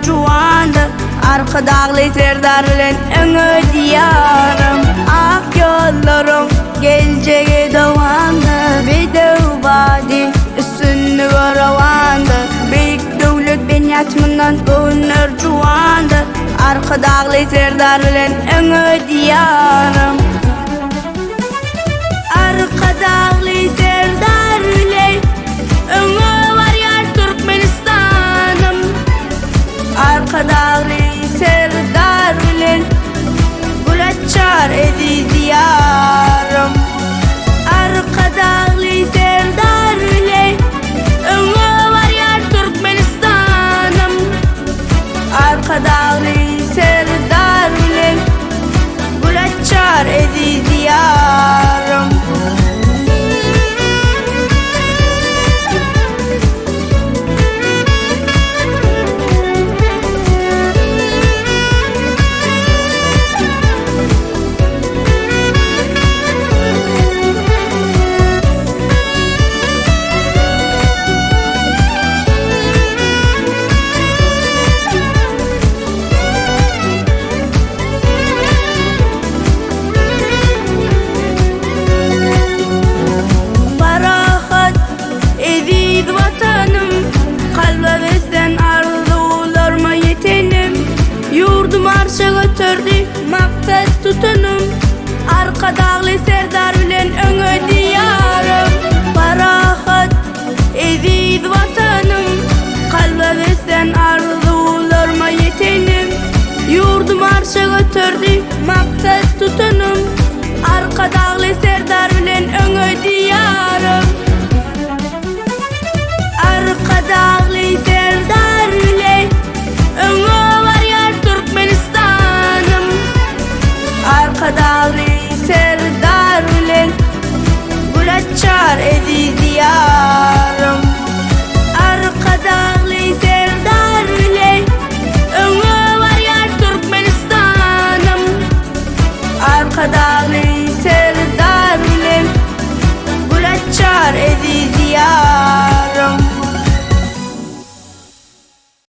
juwandı. Arka dağlı serdar bilen öňe diyarım. Ak yollarım geleceğe davandı. Bedev badi üstünlü ravandı. Büyük devlet ben yatmından önür juwandı. Arka dağlı serdar bilen öňe diyarım. Arka dağlı serdar bilen öňe varýar Türkmenistanım. Arka dağlı serdar bilen gül açar edi diyarım. Arka dağlı serdar bilen öňe varýar Türkmenistanım. Arka dağlı serdar bilen gül açar edi diyarım. Marşa götürdü maksat tutunum. Arka dağlı serdar bilen öňe diyarım. Parahat eziz vatanım, kalbe beslen arzularıma yetenim. Yurdum marşa götürdü maksat tutunum. Arka